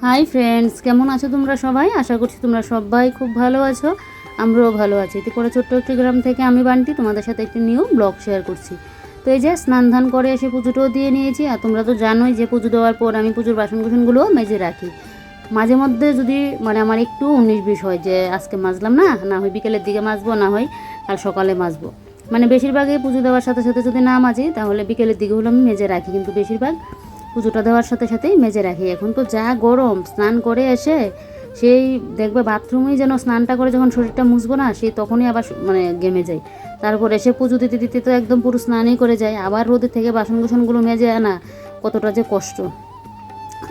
Hi friends, কেমন আছো তোমরা সবাই? আশা করছি তোমরা সবাই খুব ভালো আছো। আমরাও ভালো আছি। ত্রিপুরা ছোট্ট একটি গ্রাম থেকে আমি বান্টি তোমাদের সাথে একটি নিউ ব্লগ শেয়ার করছি। তো এই যে স্নান ধান করে এসে পুজোটাও দিয়ে নিয়েছি। আর তোমরা তো জানোই যে পুজো দেওয়ার পর আমি পুজোর বাসনকুসনগুলো মেজে রাখি। মাঝে মধ্যে যদি আমার একটু 19-20 হয় যে আজকে মাজলাম না, না হয় বিকেলের দিকে মাজবো, না হয় কাল সকালে মাজবো। বেশিরভাগই পুজো দেওয়ার সাথে সাথে যদি না মাজি তাহলে বিকেলের দিকে হলো আমি মেজে রাখি, কিন্তু বেশিরভাগ পুজোটা দেওয়ার সাথে সাথেই মেজে রাখি। এখন তো যা গরম, স্নান করে এসে সেই দেখবে বাথরুমেই যেন স্নানটা করে যখন শরীরটা মুছবো না, সেই তখনই আবার ঘেমে যায়। তারপর এসে পুজো দিতে দিতে তো একদম পুরো স্নানই করে যায়, আবার রোদের থেকে বাসনকুসনগুলো মেজে আনা কতটা যে কষ্ট।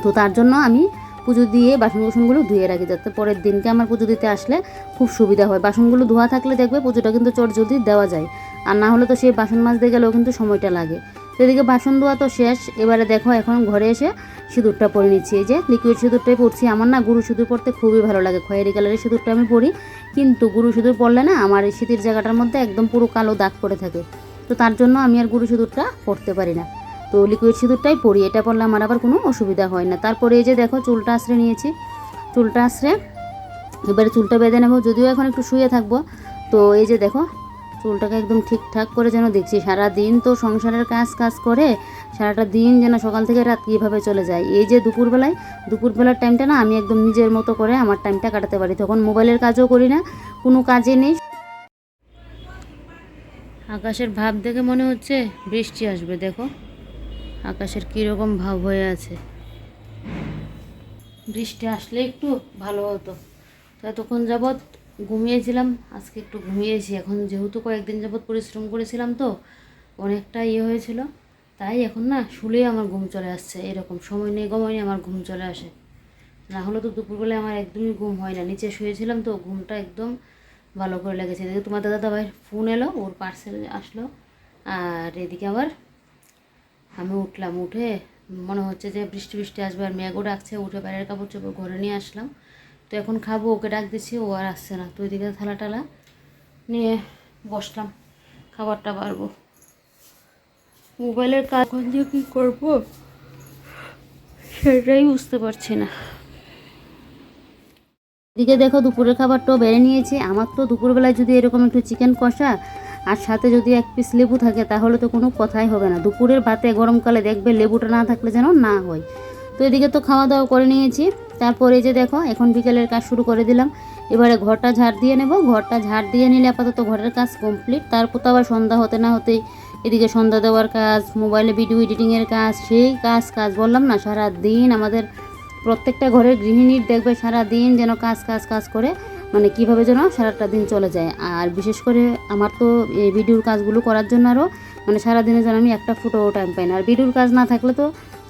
তো তার জন্য আমি পুজো দিয়ে বাসনকুসনগুলো ধুয়ে রাখি, যাতে পরের দিনকে আমার পুজো দিতে আসলে খুব সুবিধা হয়। বাসনগুলো ধোয়া থাকলে দেখবে পুজোটা কিন্তু চটজলদি দেওয়া যায়, আর না হলে তো সেই বাসন মাজতে গেলেও কিন্তু সময়টা লাগে। তো এদিকে বাসন ধোয়া তো শেষ। এবারে দেখো এখন ঘরে এসে সিঁদুরটা পরে নিচ্ছি। এই যে লিকুইড সিঁদুরটাই পরছি। আমার না গুরু সিঁদুর পরতে খুবই ভালো লাগে, খয়েরি কালারের সিঁদুরটা আমি পরি। কিন্তু গুরু সিঁদুর পরলে না আমার এই শীতের জায়গাটার মধ্যে একদম পুরো কালো দাগ পড়ে থাকে। তো তার জন্য আমি আর গুরু সিঁদুরটা পরতে পারি না। তো লিকুইড সিঁদুরটাই পরি, এটা পরলে আমার আবার কোনো অসুবিধা হয় না। তারপরে এই যে দেখো চুলটা আঁচড়ে নিয়েছি। চুলটা আঁচড়ে এবারে চুলটা বেঁধে নেবো, যদিও এখন একটু শুয়ে থাকবো। তো এই যে দেখো চুলটাকে একদম ঠিকঠাক করে যেন দেখছি। সারা দিন তো সংসারের কাজ করে সারাটা দিন যেন সকাল থেকে রাত কীভাবে চলে যায়। এই যে দুপুরবেলার টাইমটা না আমি একদম নিজের মতো করে আমার টাইমটা কাটাতে পারি। তখন মোবাইলের কাজও করি না, কোনো কাজে নেই। আকাশের ভাব দেখে মনে হচ্ছে বৃষ্টি আসবে। দেখো আকাশের কীরকম ভাব হয়ে আছে। বৃষ্টি আসলে একটু ভালো হতো। তো এতক্ষণ যাবৎ ঘুমিয়েছিলাম, আজকে একটু ঘুমিয়েছি। এখন যেহেতু কয়েকদিন যাবৎ পরিশ্রম করেছিলাম তো অনেকটা হয়েছিল, তাই এখন না শুলেই আমার ঘুম চলে আসছে। এরকম সময় নেই গময় নেই আমার ঘুম চলে আসে। না হলে তো দুপুরবেলায় আমার একদমই ঘুম হয় না। নিচে শুয়েছিলাম তো ঘুমটা একদম ভালো করে লেগেছে। এদিকে তোমার দাদা ভাইয়ের ফোন এলো, ওর পার্সেল আসলো। আর এদিকে আবার আমি উঠলাম, উঠে মনে হচ্ছে যে বৃষ্টি বৃষ্টি আসবে আর মেঘও ডাকছে। উঠে বাইরের কাপড় চোপড় ঘরে নিয়ে আসলাম। তো এখন খাবো, ওকে ডাক দিচ্ছি, ও আর আসছে না। তো এদিকে থালা টালা নিয়ে বসলাম, খাবারটা বাড়বো। মোবাইলের কাজ দিয়ে কী করবো সেটাই বুঝতে পারছি না। এদিকে দেখো দুপুরের খাবারটাও বেড়ে নিয়েছি। আমার তো দুপুরবেলায় যদি এরকম একটু চিকেন কষা আর সাথে যদি এক পিস লেবু থাকে তাহলে তো কোনো কথাই হবে না। দুপুরের ভাতে গরমকালে দেখবে লেবুটা না থাকলে যেন না হয়। তো এদিকে তো খাওয়া দাওয়া করে নিয়েছি। তারপরে যে দেখো এখন বিকেলের কাজ শুরু করে দিলাম। এবারে ঘরটা ঝাড় দিয়ে নেব। ঘরটা ঝাড় দিয়ে নিলে আপাতত ঘরের কাজ কমপ্লিট। তারপর তো আবার সন্ধ্যা হতে না হতেই এদিকে সন্ধ্যা দেওয়ার কাজ, মোবাইলে ভিডিও এডিটিংয়ের কাজ, সেই কাজ বললাম না। সারা দিন আমাদের প্রত্যেকটা ঘরের গৃহিণীর দেখবে সারা দিন যেন কাজ করে কীভাবে যেন সারাটা দিন চলে যায়। আর বিশেষ করে আমার তো এই ভিডিওর কাজগুলো করার জন্য আরও সারাদিনে যেন আমি একটা ফুটোও টাইম পাই না। আর ভিডিওর কাজ না থাকলে তো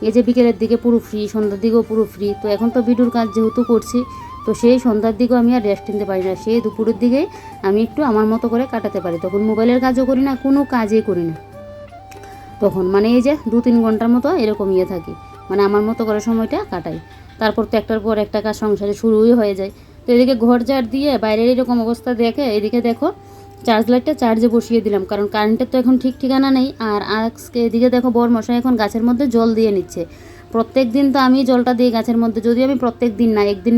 এই যে বিকেলের দিকে পুরো ফ্রি, সন্ধ্যার দিকেও পুরো ফ্রি। তো এখন তো ভিডিওর কাজ যেহেতু করছি, তো সেই সন্ধ্যার দিকেও আমি আর রেস্ট নিতে পারি না। সেই দুপুরের দিকেই আমি একটু আমার মতো করে কাটাতে পারি। তখন মোবাইলের কাজও করি না, কোনো কাজই করি না। তখন এই যে 2-3 ঘন্টার মতো এরকম থাকি, আমার মতো করে সময়টা কাটাই। তারপর তো একটার পর একটা কাজ সংসারে শুরুই হয়ে যায়। তো এদিকে ঘর ঝাড় দিয়ে বাইরের এরকম অবস্থা দেখে এদিকে দেখো চার্জ লাইটটা চার্জে বসিয়ে দিলাম, কারণ কারেন্টের তো এখন ঠিক ঠিকানা নেই। আর আজকে এদিকে দেখো বরমশাই এখন গাছের মধ্যে জল দিয়ে নিচ্ছে। প্রত্যেক দিন তো আমি জলটা দিই গাছের মধ্যে, যদিও আমি প্রত্যেক দিন না, একদিন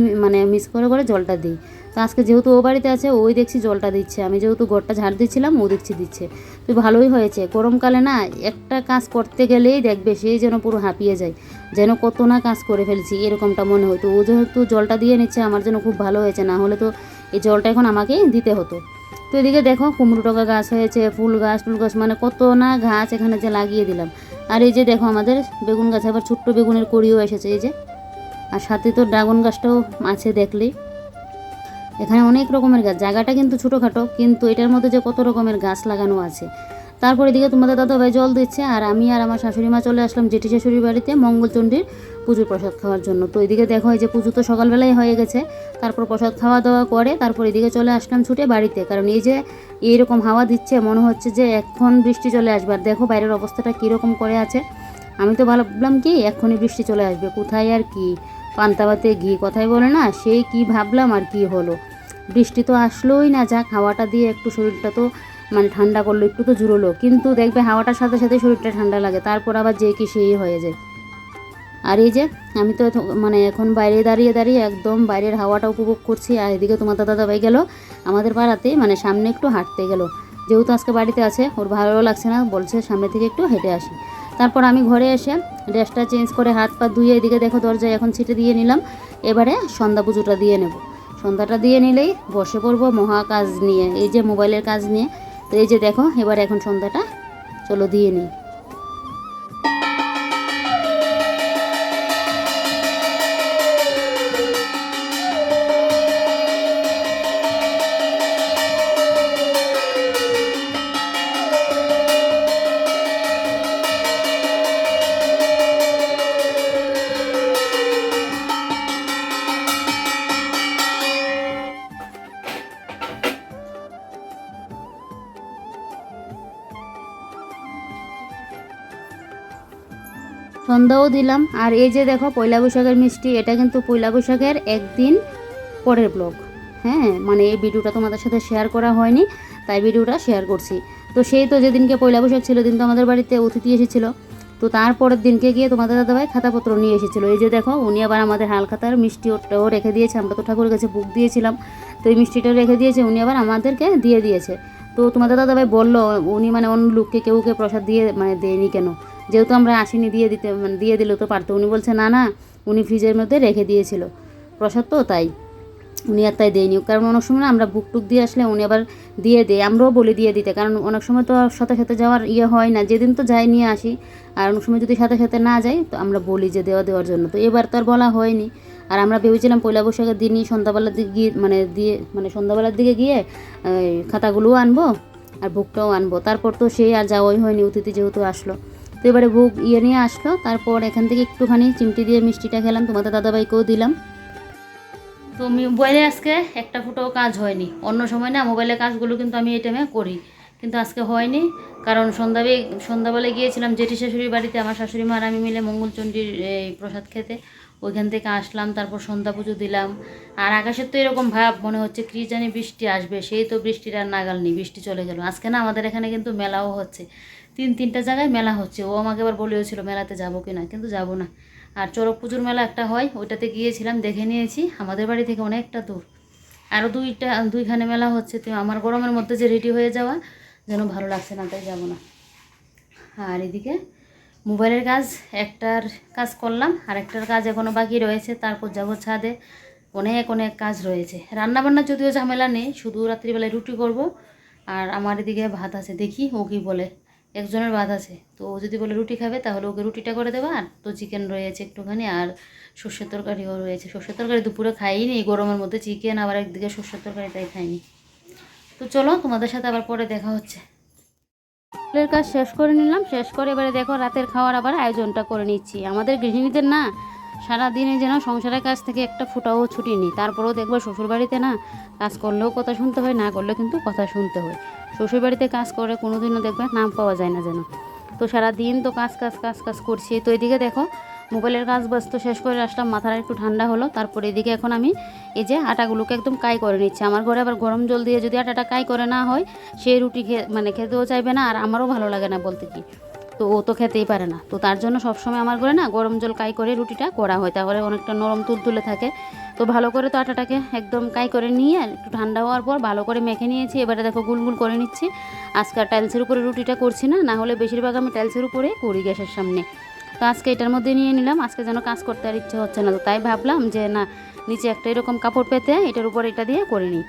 মিস করে জলটা দিই। তো আজকে যেহেতু ও বাড়িতে আছে, ওই দেখছি জলটা দিচ্ছে। আমি যেহেতু ঘরটা ঝাড় দিচ্ছিলাম, ও দেখছি দিচ্ছে। তো ভালোই হয়েছে। গরমকালে না একটা কাজ করতে গেলেই দেখবে সেই যেন পুরো হাঁপিয়ে যায়, যেন কত না কাজ করে ফেলছি এরকমটা মনে হয়। তো ও যেহেতু জলটা দিয়ে নিচ্ছে আমার জন্য খুব ভালো হয়েছে, না হলে তো এই জলটা এখন আমাকেই দিতে হতো। তো এদিকে দেখো কুমড়ো টগা গাছ হয়েছে, ফুল গাছ কত না গাছ এখানে যে লাগিয়ে দিলাম। আর এই যে দেখো আমাদের বেগুন গাছে আবার ছোট্ট বেগুনের কড়িও এসেছে এই যে। আর সাথে তো ড্রাগন গাছটাও আছে দেখলেই। এখানে অনেক রকমের গাছ, জায়গাটা কিন্তু ছোটোখাটো, কিন্তু এটার মধ্যে যে কত রকমের গাছ লাগানো আছে। তারপর এদিকে তোমাদের দাদাভাই জল দিচ্ছে, আর আমি আর আমার শাশুড়ি মা চলে আসলাম জেঠি শাশুড়ির বাড়িতে মঙ্গলচণ্ডীর পুজোর প্রসাদ খাওয়ার জন্য। তো এদিকে দেখো এই যে পুজো তো সকালবেলায় হয়ে গেছে, তারপর প্রসাদ খাওয়া দাওয়া করে তারপর এদিকে চলে আসলাম ছুটে বাড়িতে, কারণ এই যে এইরকম হাওয়া দিচ্ছে মনে হচ্ছে যে এখন বৃষ্টি চলে আসবে। আর দেখো বাইরের অবস্থাটা কীরকম করে আছে। আমি তো ভাবলাম কি এক্ষুনি বৃষ্টি চলে আসবে, কোথায় আর কি, পান্তা ভাতে ঘি কথাই বলে না, সেই কি ভাবলাম আর কি হলো। বৃষ্টি তো আসলোই না। যাক হাওয়াটা দিয়ে একটু শরীরটা তো ঠান্ডা করলো, একটু তো জুড়লো, কিন্তু দেখবে হাওয়াটার সাথে সাথে শরীরটা ঠান্ডা লাগে, তারপর আবার যে কি সেই হয়ে যায়। আর এই যে আমি তো মানে এখন বাইরে দাঁড়িয়ে দাঁড়িয়ে একদম বাইরের হাওয়াটা উপভোগ করছি। আর এদিকে তোমার দাদাভাই গেল আমাদের পাড়াতে, মানে সামনে একটু হাঁটতে গেল, যেহেতু আজকে বাড়িতে আছে, ওর ভালো লাগছে না, বলছে সামনে থেকে একটু হেঁটে আসি। তারপর আমি ঘরে এসে ড্রেসটা চেঞ্জ করে হাত পা ধুয়ে এদিকে দেখো দরজায় এখন ছিটে দিয়ে নিলাম। এবারে সন্ধ্যা পুজোটা দিয়ে নেব। সন্ধ্যাটা দিয়ে নিলেই বসে পড়বো মহা কাজ নিয়ে, এই যে মোবাইলের কাজ নিয়ে। তো এই যে দেখো এবার এখন সন্ধ্যাটা চলো দিয়ে নিই। সন্ধ্যাও দিলাম। আর এই যে দেখো পয়লা বৈশাখের মিষ্টি, এটা কিন্তু পয়লা বৈশাখের একদিন পরের ব্লগ। হ্যাঁ, মানে এই ভিডিওটা তোমাদের সাথে শেয়ার করা হয়নি, তাই ভিডিওটা শেয়ার করছি। তো সেই তো যেদিনকে পয়লা বৈশাখ ছিল, দিন তো আমাদের বাড়িতে অতিথি এসেছিল। তো তারপরের দিনকে গিয়ে তোমাদের দাদাভাই খাতাপত্র নিয়ে এসেছিলো। এই যে দেখো উনি আবার আমাদের হালখাতার মিষ্টি ওটাও রেখে দিয়েছে, আমরা তো ঠাকুরের কাছে বুক দিয়েছিলাম, তো এই মিষ্টিটাও রেখে দিয়েছে, উনি আবার আমাদেরকে দিয়ে দিয়েছে। তো তোমাদের দাদাভাই বললো উনি মানে অন্য লোককে কেউকে প্রসাদ দিয়ে মানে দেয়নি কেন, যেহেতু আমরা আসিনি দিয়ে দিতে, মানে দিয়ে দিলেও তো পারতো। উনি বলছে না না, উনি ফ্রিজের মধ্যে রেখে দিয়েছিল প্রসাদ, তো তাই উনি আর তাই দেয়নি। কারণ অনেক সময় না আমরা বুক টুক দিয়ে আসলে উনি আবার দিয়ে দেয়, আমরাও বলি দিয়ে দিতে, কারণ অনেক সময় তো সাথে সাথে যাওয়ার হয় না, যেদিন তো যাই নিয়ে আসি। আর অনেক সময় যদি সাথে সাথে না যাই তো আমরা বলি যে দেওয়ার জন্য। তো এবার তো আর বলা হয়নি। আর আমরা ভেবেছিলাম পয়লা বৈশাখের দিনই সন্ধ্যাবেলার দিকে গিয়ে মানে সন্ধ্যাবেলার দিকে গিয়ে খাতাগুলোও আনবো আর বুকটাও আনবো। তারপর তো সেই আর যাওয়াই হয়নি, অতিথি যেহেতু আসলো। তো এবারে বুক নিয়ে আসলো, তারপর এখান থেকে একটুখানি চিমটি দিয়ে মিষ্টিটা খেলাম, তোমাদের দাদাভাইকেও দিলাম। তো মোবাইলে আজকে একটা ফুটাও কাজ হয়নি। অন্য সময় না মোবাইলের কাজগুলো কিন্তু আমি এই টাইমে করি, কিন্তু আজকে হয়নি। কারণ সন্ধ্যাবেলায় গিয়েছিলাম জেঠি শাশুড়ির বাড়িতে, আমার শাশুড়ি মা আর আমি মিলে মঙ্গলচণ্ডীর এই প্রসাদ খেতে। ওইখান থেকে আসলাম, তারপর সন্ধ্যা পুজো দিলাম। আর আকাশের তো এরকম ভাব, মনে হচ্ছে কি জানি বৃষ্টি আসবে, সেই তো বৃষ্টির আর নাগাল নেই, বৃষ্টি চলে গেল। আজকে না আমাদের এখানে কিন্তু মেলাও হচ্ছে, তিনটা জায়গায় মেলা হচ্ছে। ও আমাকে এবার বলেছিল মেলাতে যাবো কি না, কিন্তু যাবো না। আর চড়ক পুজোর মেলা একটা হয়, ওইটাতে গিয়েছিলাম, দেখে নিয়েছি, আমাদের বাড়ি থেকে অনেকটা দূর। আরও দুইখানে মেলা হচ্ছে। তো আমার গরমের মধ্যে যে রেডি হয়ে যাওয়া যেন ভালো লাগছে না, তাই যাবো না। আর এদিকে মোবাইলের কাজ একটার কাজ করলাম, আর একটার কাজ এখনও বাকি রয়েছে, তারপর যাবো ছাদে। অনেক কাজ রয়েছে। রান্নাবান্না যদিও ঝামেলা নেই, শুধু রাত্রিবেলায় রুটি করব। আর আমার এদিকে ভাত আছে, দেখি ও কী বলে। একজনের ভাত আছে, তো ও যদি বলে রুটি খাবে তাহলে ওকে রুটিটা করে দেবো। আর তো চিকেন রয়েছে একটুখানি, আর সর্ষের তরকারিও রয়েছে। সর্ষের তরকারি দুপুরে খাইনি, গরমের মধ্যে চিকেন আবার একদিকে সর্ষের তরকারি, তাই খাইনি। তো চলো তোমাদের সাথে আবার পরে দেখা হচ্ছে। স্কুলের কাজ শেষ করে নিলাম, শেষ করে এবারে দেখো রাতের খাওয়ার আবার আয়োজনটা করে নিচ্ছি। আমাদের গৃহিণীদের না সারাদিনে যেন সংসারের কাজ থেকে একটা ফুটাও ছুটি নেই। তারপরেও দেখবো শ্বশুরবাড়িতে না কাজ করলেও কথা শুনতে হয়, না করলেও কিন্তু কথা শুনতে হয়। শ্বশুরবাড়িতে কাজ করে কোনো দিনও দেখবে নাম পাওয়া যায় না যেন। তো সারাদিন তো কাজ করছি। তো এদিকে দেখো মোবাইলের কাজ ব্যস্ত শেষ করে আসলাম, মাথাটা একটু ঠান্ডা হলো। তারপর এদিকে এখন আমি এই যে আটাগুলোকে একদম কাই করে নিচ্ছি। আমার ঘরে আবার গরম জল দিয়ে যদি আটাটা কাই করে না হয়, সে রুটি খেতেও চাইবে না, আর আমারও ভালো লাগে না বলতে কি। তো ও তো খেতেই পারে না। তো তার জন্য সবসময় আমার ঘরে না গরম জল কাই করে রুটিটা করা হয়, তাহলে অনেকটা নরম তুলতুলে থাকে। তো ভালো করে তো আটাটাকে একদম কাই করে নিয়ে একটু ঠান্ডা হওয়ার পর ভালো করে মেখে নিয়েছি। এবারে দেখো গুলগুল করে নিচ্ছি। আজকে টাইলসের উপরে রুটিটা করছি না, না হলে বেশিরভাগ আমি টাইলসের উপরে করি গ্যাসের সামনে। তো আজকে এটার মধ্যে নিয়ে নিলাম। আজকে যেন কাজ করতে আর ইচ্ছে হচ্ছে না, তো তাই ভাবলাম যে না, নিচে একটা এরকম কাপড় পেতে এটার উপর এটা দিয়ে করে নিই।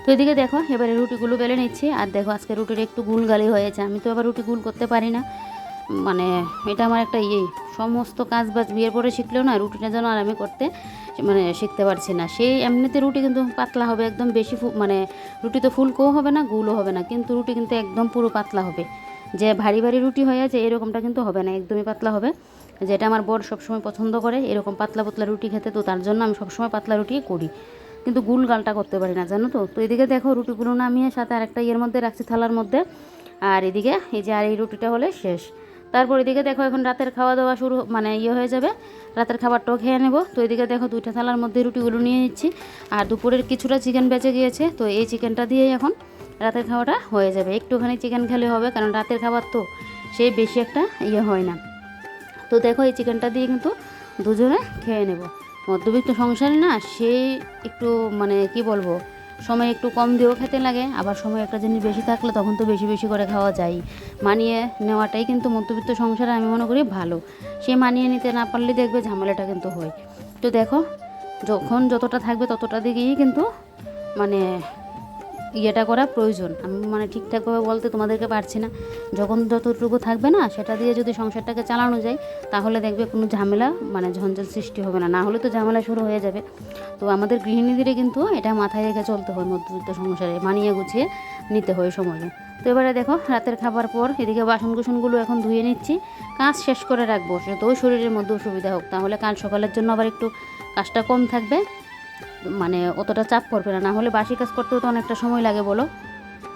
তো এদিকে দেখো এবারে রুটিগুলো বেলে নিচ্ছি। আর দেখো আজকে রুটির একটু গুলগালি হয়েছে, আমি তো আবার রুটি গুল করতে পারি না। মানে এটা আমার একটা সমস্ত কাজ বাজ বিয়ের পরে শিখলেও না রুটিটা যেন আর আমি করতে শিখতে পারছি না। সেই এমনিতে রুটি কিন্তু পাতলা হবে একদম, বেশি মানে রুটি তো ফুলকোও হবে না, গুলও হবে না, কিন্তু রুটি কিন্তু একদম পুরো পাতলা হবে। যে ভারী রুটি হয়ে আছে এরকমটা কিন্তু হবে না, একদমই পাতলা হবে। যেটা আমার বর সবসময় পছন্দ করে এরকম পাতলা রুটি খেতে, তো তার জন্য আমি সবসময় পাতলা রুটি করি, কিন্তু গুল গালটা করতে পারি না, জানো তো। তো এদিকে দেখো রুটিগুলো নামিয়ে সাথে আরেকটা মধ্যে রাখছি, থালার মধ্যে। আর এদিকে এই যে আর এই রুটিটা হলে শেষ। তারপর এদিকে দেখো এখন রাতের খাওয়া দাওয়া শুরু হয়ে যাবে, রাতের খাবারটাও খেয়ে নেব। তো এদিকে দেখো দুইটা থালার মধ্যে রুটিগুলো নিয়ে নিচ্ছি। আর দুপুরের কিছুটা চিকেন বেঁচে গিয়েছে, তো এই চিকেনটা দিয়েই এখন রাতের খাওয়াটা হয়ে যাবে। একটুখানি চিকেন খেলে হবে, কারণ রাতের খাবার তো সেই বেশি একটা হয় না। তো তো দেখো এই চিকেনটা দিয়ে কিন্তু দুজনে খেয়ে নেব। মধ্যবিত্ত সংসারে না সে একটু মানে কি বলবো, সময় একটু কম দিয়েও খেতে লাগে, আবার সময় একটা জিনিস বেশি থাকলে তখন তো বেশি বেশি করে খাওয়া যায়। মানিয়ে নেওয়াটাই কিন্তু মধ্যবিত্ত সংসারে আমি মনে করি ভালো। সে মানিয়ে নিতে না পারলে দেখবে ঝামেলাটা কিন্তু হয়। তো দেখো যখন যতটা থাকবে ততটা দিকেই কিন্তু মানে ইয়েটা করা প্রয়োজন। আমি মানে ঠিকঠাকভাবে বলতে তোমাদেরকে পারছি না। যখন যতটুকু থাকবে না সেটা দিয়ে যদি সংসারটাকে চালানো যায় তাহলে দেখবে কোনো ঝামেলা মানে ঝঞ্ঝাল সৃষ্টি হবে না, না হলে তো ঝামেলা শুরু হয়ে যাবে। তো আমাদের গৃহিণীদের কিন্তু এটা মাথায় রেখে চলতে হয়, মধ্যবিত্ত সংসারে মানিয়ে গুছিয়ে নিতে হয় সময়ে। তো এবারে দেখো রাতের খাবার পর এদিকে বাসনকুসনগুলো এখন ধুয়ে নিচ্ছি, কাজ শেষ করে রাখবো, তো শরীরের মধ্যেও সুবিধা হোক, তাহলে কাল সকালের জন্য আবার একটু কাজটা কম থাকবে, মানে অতটা চাপ পড়বে না। না হলে বাসি কাজ করতেও তো অনেকটা সময় লাগে বলো।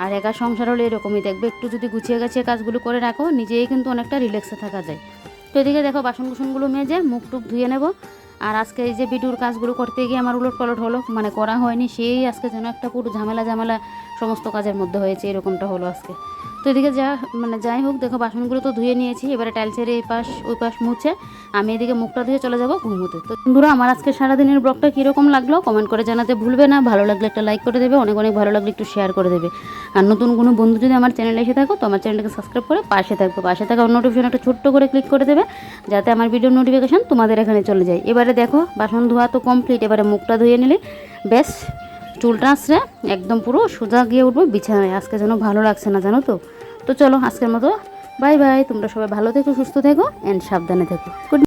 আর একা সংসার হলে এরকমই দেখবে, একটু যদি গুছিয়ে গাছিয়ে কাজগুলো করে রাখো নিজেই কিন্তু অনেকটা রিল্যাক্সে থাকা যায়। তো এদিকে দেখো বাসনকুসনগুলো মেজে মুখ টুক ধুয়ে নেব। আর আজকে এই যে ভিডিওর কাজগুলো করতে গিয়ে আমার উলট পালট হলো, মানে করা হয়নি, সেই আজকে যেন একটা পুরো ঝামেলা সমস্ত কাজের মধ্যে হয়েছে, এরকমটা হলো আজকে। তো এদিকে যাই হোক দেখো বাসনগুলো তো ধুয়ে নিয়েছি, এবারে টাইলসের এই পাশ ওই পাশ মুছে আমি এদিকে মুখটা ধুয়ে চলে যাব ঘুমোতে। তো বন্ধুরা আমার আজকে সারাদিনের ব্লগটা কীরকম লাগলো কমেন্ট করে জানাতে ভুলবে না। ভালো লাগলে একটা লাইক করে দেবে, অনেক অনেক ভালো লাগলে একটু শেয়ার করে দেবে। আর নতুন কোনো বন্ধু যদি আমার চ্যানেলে এসে থাকো তো আমার চ্যানেলটাকে সাবস্ক্রাইব করে পাশে থাকবে, পাশে থাকা নোটিফিকেশন একটা ছোট্ট করে ক্লিক করে দেবে যাতে আমার ভিডিওর নোটিফিকেশন তোমাদের এখানে চলে যায়। এবারে দেখো বাসন ধোয়া তো কমপ্লিট, এবারে মুখটা ধুয়ে নিলে বেশ চুলটা আসছে একদম পুরো সোজা গিয়ে উঠবো বিছানায়। আজকে যেন ভালো লাগছে না জানো তো। তো চলো আজকের মতো বাই বাই, তোমরা সবাই ভালো থেকো, সুস্থ থেকো অ্যান্ড সাবধানে থেকো। গুড